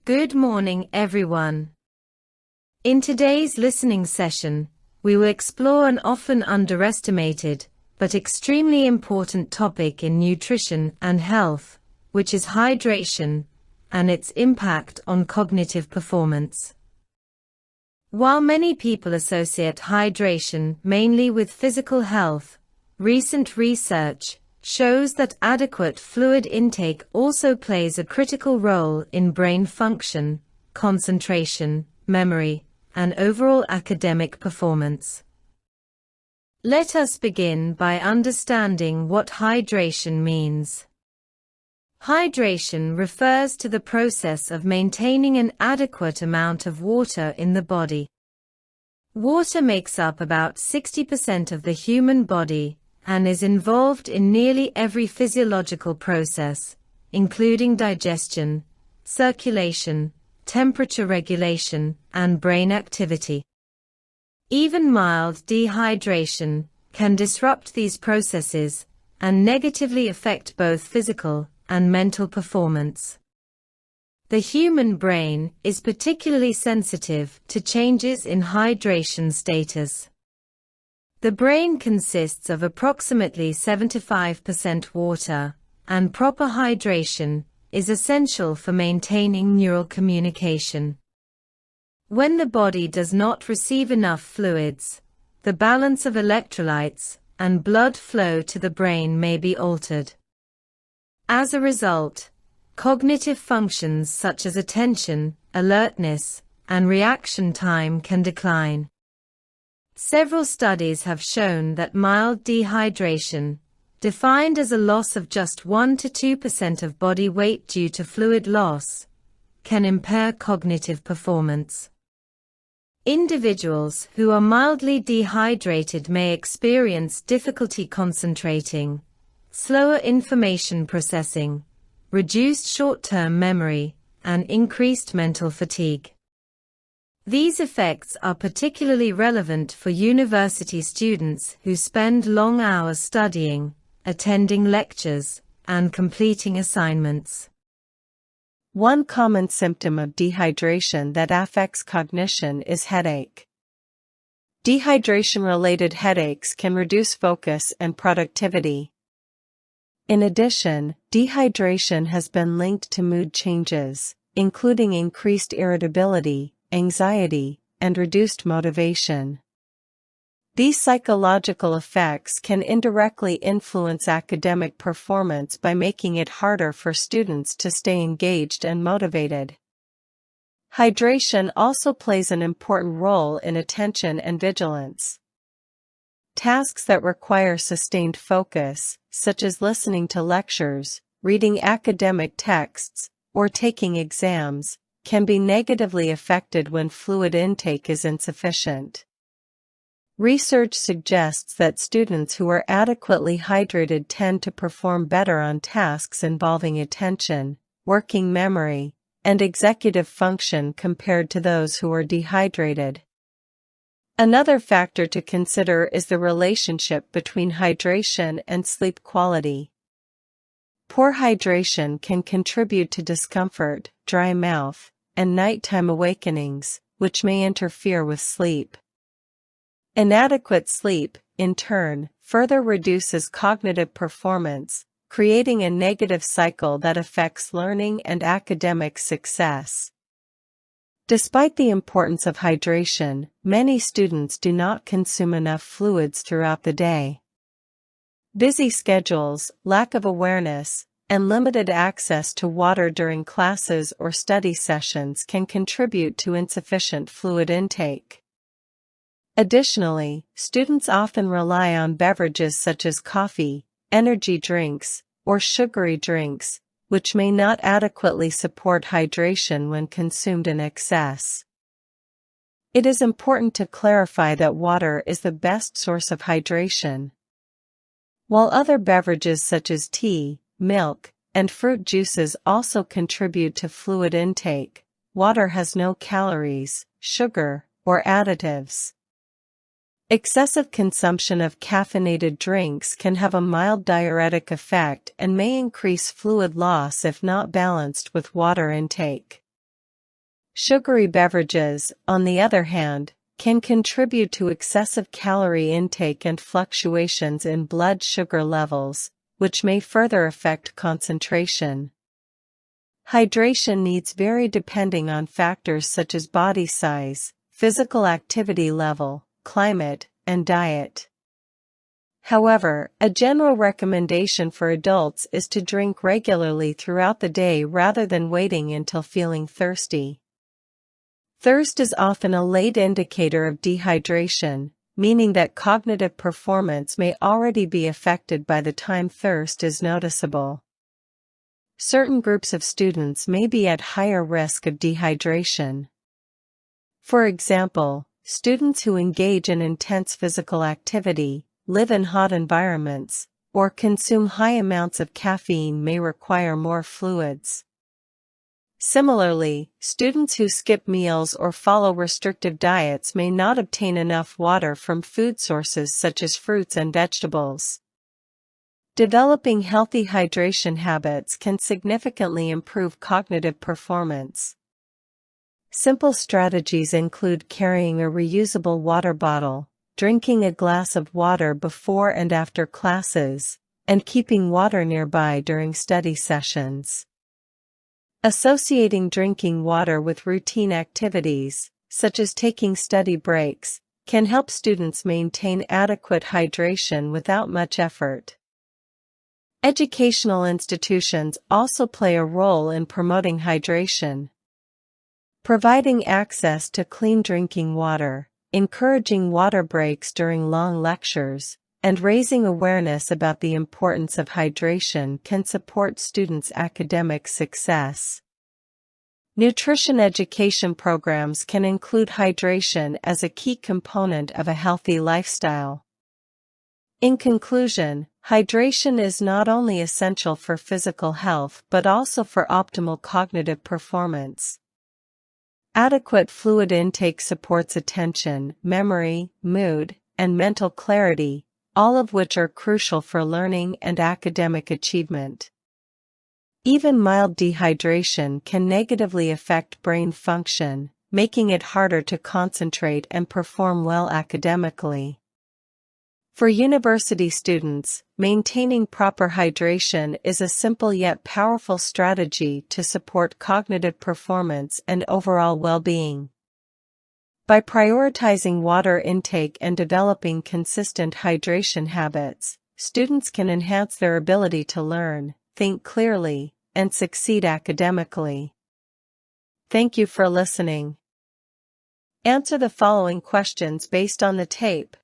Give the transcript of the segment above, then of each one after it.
Good morning, everyone. In today's listening session, we will explore an often underestimated, but extremely important topic in nutrition and health, which is hydration and its impact on cognitive performance. While many people associate hydration mainly with physical health, recent research shows that adequate fluid intake also plays a critical role in brain function, concentration, memory, and overall academic performance. Let us begin by understanding what hydration means. Hydration refers to the process of maintaining an adequate amount of water in the body. Water makes up about 60% of the human body and is involved in nearly every physiological process, including digestion, circulation, temperature regulation, and brain activity. Even mild dehydration can disrupt these processes and negatively affect both physical and mental performance. The human brain is particularly sensitive to changes in hydration status. The brain consists of approximately 75% water, and proper hydration is essential for maintaining neural communication. When the body does not receive enough fluids, the balance of electrolytes and blood flow to the brain may be altered. As a result, cognitive functions such as attention, alertness, and reaction time can decline. Several studies have shown that mild dehydration, defined as a loss of just 1 to 2% of body weight due to fluid loss, can impair cognitive performance. Individuals who are mildly dehydrated may experience difficulty concentrating, slower information processing, reduced short-term memory, and increased mental fatigue. These effects are particularly relevant for university students who spend long hours studying, attending lectures, and completing assignments. One common symptom of dehydration that affects cognition is headache. Dehydration-related headaches can reduce focus and productivity. In addition, dehydration has been linked to mood changes, including increased irritability, anxiety, and reduced motivation. These psychological effects can indirectly influence academic performance by making it harder for students to stay engaged and motivated. Hydration also plays an important role in attention and vigilance. Tasks that require sustained focus, such as listening to lectures, reading academic texts, or taking exams, can be negatively affected when fluid intake is insufficient. Research suggests that students who are adequately hydrated tend to perform better on tasks involving attention, working memory, and executive function compared to those who are dehydrated. Another factor to consider is the relationship between hydration and sleep quality. Poor hydration can contribute to discomfort, dry mouth, and nighttime awakenings, which may interfere with sleep. Inadequate sleep, in turn, further reduces cognitive performance, creating a negative cycle that affects learning and academic success. Despite the importance of hydration, many students do not consume enough fluids throughout the day. Busy schedules, lack of awareness, and limited access to water during classes or study sessions can contribute to insufficient fluid intake. Additionally, students often rely on beverages such as coffee, energy drinks, or sugary drinks, which may not adequately support hydration when consumed in excess. It is important to clarify that water is the best source of hydration. While other beverages such as tea, milk, and fruit juices also contribute to fluid intake, water has no calories, sugar, or additives. Excessive consumption of caffeinated drinks can have a mild diuretic effect and may increase fluid loss if not balanced with water intake. Sugary beverages, on the other hand, can contribute to excessive calorie intake and fluctuations in blood sugar levels, which may further affect concentration. Hydration needs vary depending on factors such as body size, physical activity level, climate, and diet. However, a general recommendation for adults is to drink regularly throughout the day rather than waiting until feeling thirsty. Thirst is often a late indicator of dehydration, meaning that cognitive performance may already be affected by the time thirst is noticeable. Certain groups of students may be at higher risk of dehydration. For example, students who engage in intense physical activity, live in hot environments, or consume high amounts of caffeine may require more fluids. Similarly, students who skip meals or follow restrictive diets may not obtain enough water from food sources such as fruits and vegetables. Developing healthy hydration habits can significantly improve cognitive performance. Simple strategies include carrying a reusable water bottle, drinking a glass of water before and after classes, and keeping water nearby during study sessions. Associating drinking water with routine activities, such as taking study breaks, can help students maintain adequate hydration without much effort. Educational institutions also play a role in promoting hydration. Providing access to clean drinking water, encouraging water breaks during long lectures, and raising awareness about the importance of hydration can support students' academic success. Nutrition education programs can include hydration as a key component of a healthy lifestyle. In conclusion, hydration is not only essential for physical health but also for optimal cognitive performance. Adequate fluid intake supports attention, memory, mood, and mental clarity, all of which are crucial for learning and academic achievement. Even mild dehydration can negatively affect brain function, making it harder to concentrate and perform well academically. For university students, maintaining proper hydration is a simple yet powerful strategy to support cognitive performance and overall well-being. By prioritizing water intake and developing consistent hydration habits, students can enhance their ability to learn, think clearly, and succeed academically. Thank you for listening. Answer the following questions based on the tape.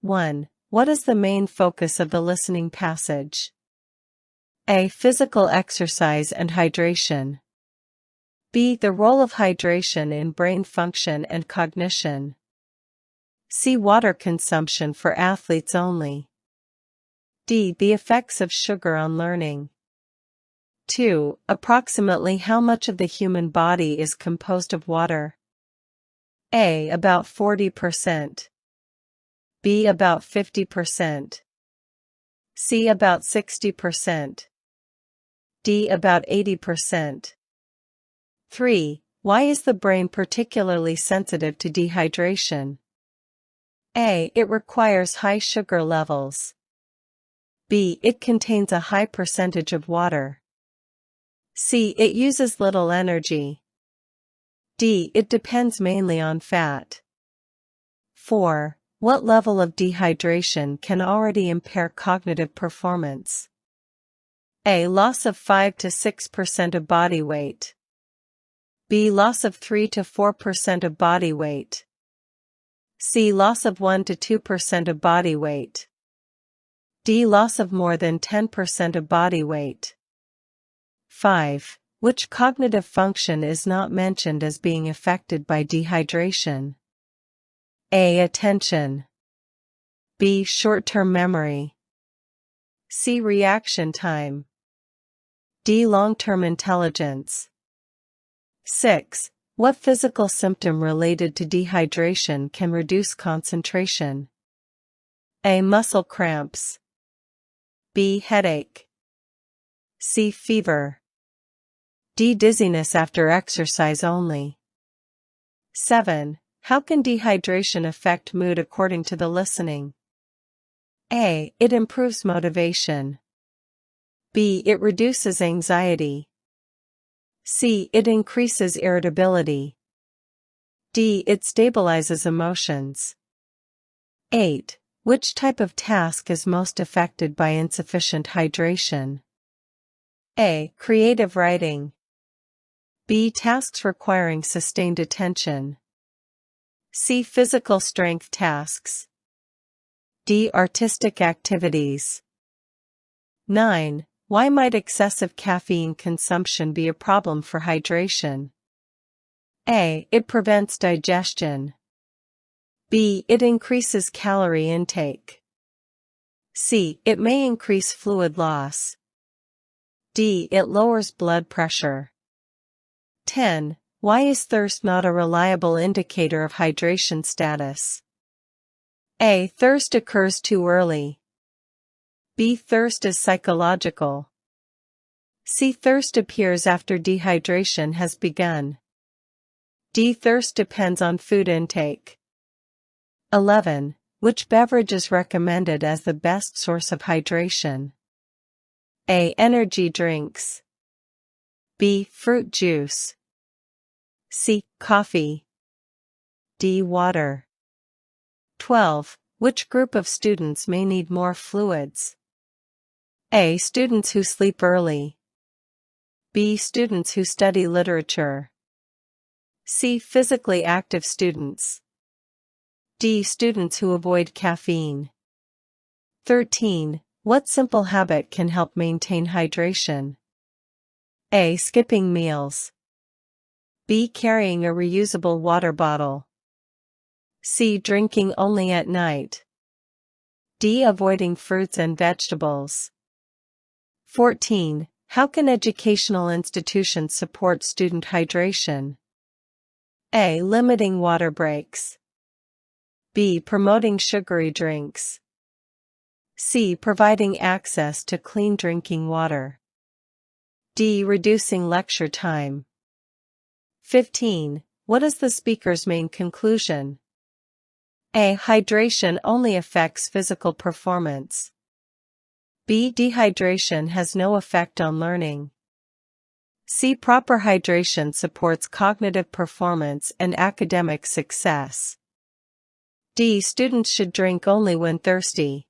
1. What is the main focus of the listening passage? A. Physical exercise and hydration. B. The role of hydration in brain function and cognition. C. Water consumption for athletes only. D. The effects of sugar on learning. 2. Approximately how much of the human body is composed of water? A. About 40%. B. About 50%. C. About 60%. D. About 80%. 3. Why is the brain particularly sensitive to dehydration? A. It requires high sugar levels. B. It contains a high percentage of water. C. It uses little energy. D. It depends mainly on fat. 4. What level of dehydration can already impair cognitive performance? A. Loss of 5 to 6% of body weight. B. Loss of 3 to 4% of body weight. C. Loss of 1 to 2% of body weight. D. Loss of more than 10% of body weight. 5. Which cognitive function is not mentioned as being affected by dehydration? A. Attention. B. Short-term memory. C. Reaction time. D. Long-term intelligence. 6. What physical symptom related to dehydration can reduce concentration? A. Muscle cramps. B. Headache. C. Fever. D. Dizziness after exercise only. 7. How can dehydration affect mood according to the listening? A. It improves motivation. B. It reduces anxiety. C. It increases irritability. D. It stabilizes emotions. 8. Which type of task is most affected by insufficient hydration? A. Creative writing. B. Tasks requiring sustained attention. C. Physical strength tasks. D. Artistic activities. 9. Why might excessive caffeine consumption be a problem for hydration? A. It prevents digestion. B. It increases calorie intake. C. It may increase fluid loss. D. It lowers blood pressure. 10. Why is thirst not a reliable indicator of hydration status? A. Thirst occurs too early. B. Thirst is psychological. C. Thirst appears after dehydration has begun. D. Thirst depends on food intake. 11. Which beverage is recommended as the best source of hydration? A. Energy drinks. B. Fruit juice. C. Coffee. D. Water. 12. Which group of students may need more fluids? A. Students who sleep early. B. Students who study literature. C. Physically active students. D. Students who avoid caffeine. 13. What simple habit can help maintain hydration? A. Skipping meals. B. Carrying a reusable water bottle. C. Drinking only at night. D. Avoiding fruits and vegetables. 14. How can educational institutions support student hydration? A. Limiting water breaks. B. Promoting sugary drinks. C. Providing access to clean drinking water. D. Reducing lecture time. 15. What is the speaker's main conclusion? A. Hydration only affects physical performance. B. Dehydration has no effect on learning. C. Proper hydration supports cognitive performance and academic success. D. Students should drink only when thirsty.